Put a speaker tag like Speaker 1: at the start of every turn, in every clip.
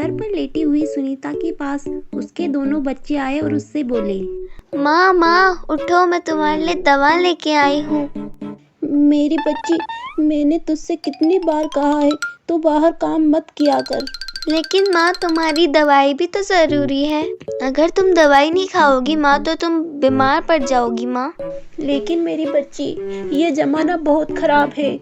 Speaker 1: बिस्तर पर लेटी हुई सुनीता के पास उसके दोनों बच्चे आए और उससे बोले,
Speaker 2: माँ माँ उठो, मैं तुम्हारे लिए दवा लेके आई हूँ।
Speaker 1: मेरी बच्ची, मैंने तुझसे कितनी बार कहा है तू बाहर काम मत किया कर।
Speaker 2: लेकिन माँ तुम्हारी दवाई भी तो ज़रूरी है। अगर तुम दवाई नहीं खाओगी माँ तो तुम बीमार पड़ जाओगी माँ।
Speaker 1: लेकिन मेरी बच्ची, ये ज़माना बहुत ख़राब है।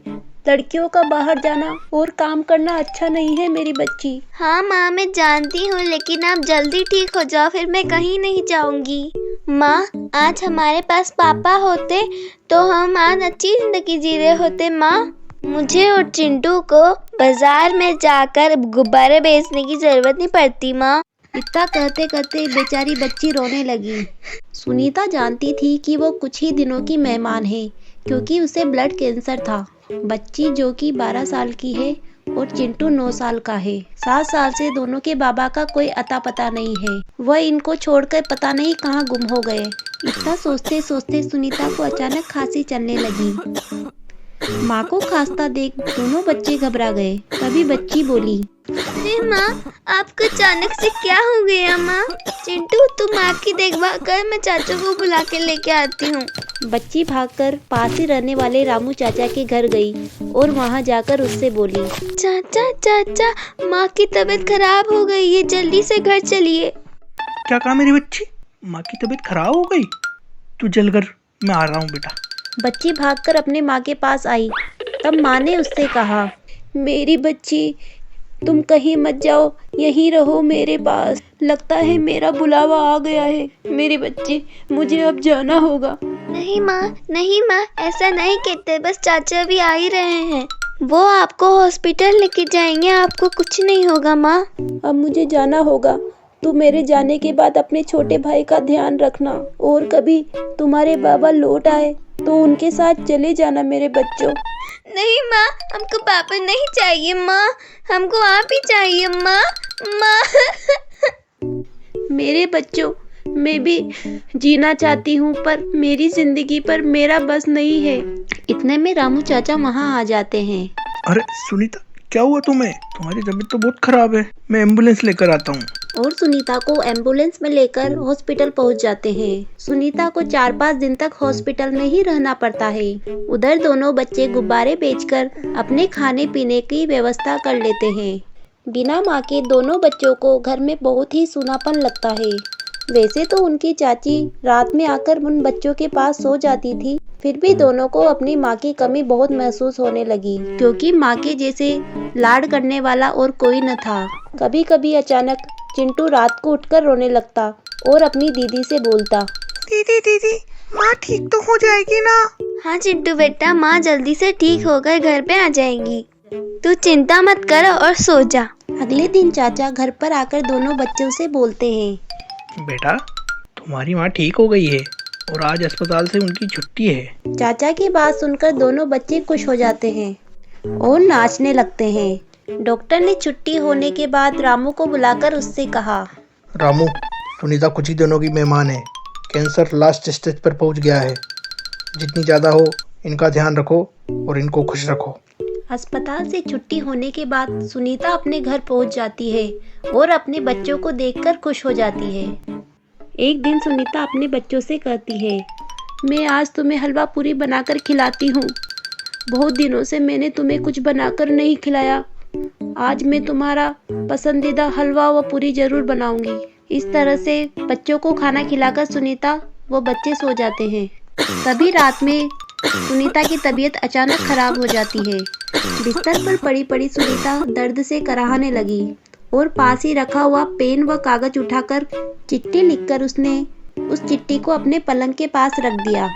Speaker 1: लड़कियों का बाहर जाना और काम करना अच्छा नहीं है मेरी बच्ची।
Speaker 2: हाँ माँ मैं जानती हूँ, लेकिन आप जल्दी ठीक हो जाओ, फिर मैं कहीं नहीं जाऊँगी। माँ आज हमारे पास पापा होते तो हम आज अच्छी ज़िंदगी जी रहे होते। माँ मुझे और चिंटू को बाजार में जाकर गुब्बारे बेचने की ज़रूरत नहीं पड़ती माँ।
Speaker 1: इतना कहते कहते बेचारी बच्ची रोने लगी। सुनीता जानती थी कि वो कुछ ही दिनों की मेहमान है, क्योंकि उसे ब्लड कैंसर था। बच्ची जो कि 12 साल की है और चिंटू 9 साल का है। 7 साल से दोनों के बाबा का कोई अता पता नहीं है। वह इनको छोड़कर पता नहीं कहाँ गुम हो गए। इतना सोचते सोचते सुनीता को अचानक खांसी चलने लगी। माँ को खांसता देख दोनों बच्चे घबरा गए। तभी बच्ची बोली,
Speaker 2: अरे माँ आपको अचानक से क्या हो गया माँ? चिंटू तुम माँ की देखभाल कर, मैं चाचा को बुला के लेके आती हूँ।
Speaker 1: बच्ची भागकर पास ही रहने वाले रामू चाचा के घर गई और वहाँ जाकर उससे बोली,
Speaker 2: चाचा चाचा माँ की तबीयत खराब हो गई है, जल्दी से घर चलिए।
Speaker 3: क्या कहा मेरी बच्ची? माँ की तबीयत खराब हो गई? तू जल कर, मैं आ रहा हूँ बेटा।
Speaker 1: बच्ची भागकर अपने माँ के पास आई। तब माँ ने उससे कहा, मेरी बच्ची तुम कहीं मत जाओ, यहीं रहो मेरे पास। लगता है मेरा बुलावा आ गया है। मेरी बच्ची मुझे अब जाना होगा।
Speaker 2: नहीं माँ ऐसा नहीं कहते, बस चाचा भी आ ही रहे हैं, वो आपको हॉस्पिटल लेके जाएंगे, आपको कुछ नहीं होगा माँ।
Speaker 1: अब मुझे जाना होगा। तू मेरे जाने के बाद अपने छोटे भाई का ध्यान रखना, और कभी तुम्हारे बाबा लौट आए तो उनके साथ चले जाना मेरे बच्चों।
Speaker 2: नहीं माँ हमको पापा नहीं चाहिए माँ, हमको आप ही चाहिए माँ।
Speaker 1: मेरे बच्चों, मैं भी जीना चाहती हूँ, पर मेरी जिंदगी पर मेरा बस नहीं है। इतने में रामू चाचा वहाँ आ जाते हैं।
Speaker 3: अरे सुनीता, क्या हुआ तुम्हें? तुम्हारी तबीयत तो बहुत खराब है, मैं एम्बुलेंस लेकर आता हूँ।
Speaker 1: और सुनीता को एम्बुलेंस में लेकर हॉस्पिटल पहुंच जाते हैं। सुनीता को 4-5 दिन तक हॉस्पिटल में ही रहना पड़ता है। उधर दोनों बच्चे गुब्बारे बेचकर अपने खाने पीने की व्यवस्था कर लेते हैं। बिना माँ के दोनों बच्चों को घर में बहुत ही सूनापन लगता है। वैसे तो उनकी चाची रात में आकर उन बच्चों के पास सो जाती थी, फिर भी दोनों को अपनी माँ की कमी बहुत महसूस होने लगी, क्योंकि माँ के जैसे लाड करने वाला और कोई न था। कभी कभी अचानक चिंटू रात को उठकर रोने लगता और अपनी दीदी से बोलता,
Speaker 3: दीदी माँ ठीक तो हो जाएगी ना?
Speaker 2: हाँ चिंटू बेटा, माँ जल्दी से ठीक होकर घर पे आ जाएंगी, तू चिंता मत कर और सो जा।
Speaker 1: अगले दिन चाचा घर पर आकर दोनों बच्चों से बोलते हैं,
Speaker 3: बेटा तुम्हारी माँ ठीक हो गई है और आज अस्पताल से उनकी छुट्टी है।
Speaker 1: चाचा की बात सुनकर दोनों बच्चे खुश हो जाते हैं और नाचने लगते हैं। डॉक्टर ने छुट्टी होने के बाद रामू को बुलाकर उससे कहा,
Speaker 3: रामू, सुनीता कुछ ही दिनों की मेहमान है, कैंसर लास्ट स्टेज पर पहुंच गया है, जितनी ज़्यादा हो इनका ध्यान रखो और इनको खुश रखो।
Speaker 1: अस्पताल से छुट्टी होने के बाद सुनीता अपने घर पहुंच जाती है और अपने बच्चों को देखकर खुश हो जाती है। एक दिन सुनीता अपने बच्चों से कहती है, मैं आज तुम्हें हलवा पूरी बनाकर खिलाती हूँ। बहुत दिनों से मैंने तुम्हें कुछ बनाकर नहीं खिलाया। आज मैं तुम्हारा पसंदीदा हलवा व पूरी जरूर बनाऊंगी। इस तरह से बच्चों को खाना खिलाकर सुनीता व बच्चे सो जाते हैं। तभी रात में सुनीता की तबीयत अचानक खराब हो जाती है। बिस्तर पर पड़ी पड़ी सुनीता दर्द से कराहने लगी और पास ही रखा हुआ पेन व कागज उठाकर चिट्ठी लिखकर उसने उस चिट्ठी को अपने पलंग के पास रख दिया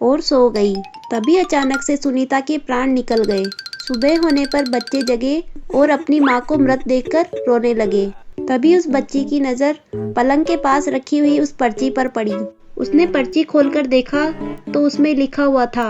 Speaker 1: और सो गई। तभी अचानक से सुनीता के प्राण निकल गए। सुबह होने पर बच्चे जगे और अपनी माँ को मृत देखकर रोने लगे। तभी उस बच्ची की नज़र पलंग के पास रखी हुई उस पर्ची पर पड़ी। उसने पर्ची खोलकर देखा तो उसमें लिखा हुआ था,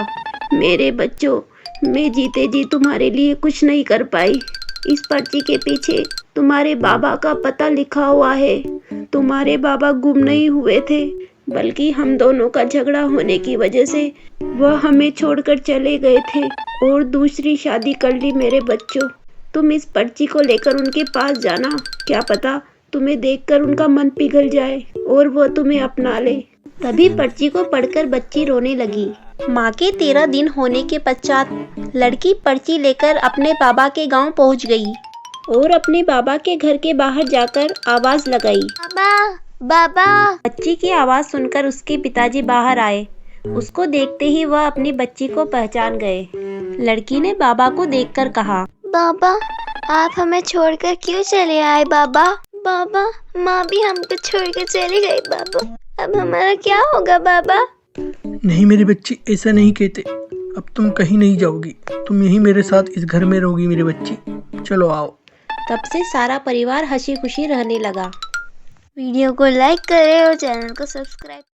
Speaker 1: मेरे बच्चों, मैं जीते जी तुम्हारे लिए कुछ नहीं कर पाई। इस पर्ची के पीछे तुम्हारे बाबा का पता लिखा हुआ है। तुम्हारे बाबा गुम नहीं हुए थे, बल्कि हम दोनों का झगड़ा होने की वजह से वह हमें छोड़कर चले गए थे और दूसरी शादी कर ली मेरे बच्चों। तुम इस पर्ची को लेकर उनके पास जाना, क्या पता तुम्हें देखकर उनका मन पिघल जाए और वो तुम्हें अपना ले। तभी पर्ची को पढ़कर बच्ची रोने लगी। माँ के 13 दिन होने के पश्चात लड़की पर्ची लेकर अपने बाबा के गांव पहुंच गई और अपने बाबा के घर के बाहर जाकर आवाज लगाई।
Speaker 2: बाबा, बाबा।
Speaker 1: बच्ची की आवाज सुनकर उसके पिताजी बाहर आए। उसको देखते ही वह अपनी बच्ची को पहचान गए। लड़की ने बाबा को देखकर कहा,
Speaker 2: बाबा, आप हमें छोड़कर क्यों चले आए बाबा? बाबा, माँ भी हमको छोड़कर चली गई बाबा। अब हमारा क्या होगा बाबा?
Speaker 3: नहीं मेरी बच्ची, ऐसा नहीं कहते। अब तुम कहीं नहीं जाओगी, तुम यहीं मेरे साथ इस घर में रहोगी मेरी बच्ची। चलो आओ।
Speaker 1: तब से सारा परिवार हंसी खुशी रहने लगा।
Speaker 2: वीडियो को लाइक करें और चैनल को सब्सक्राइब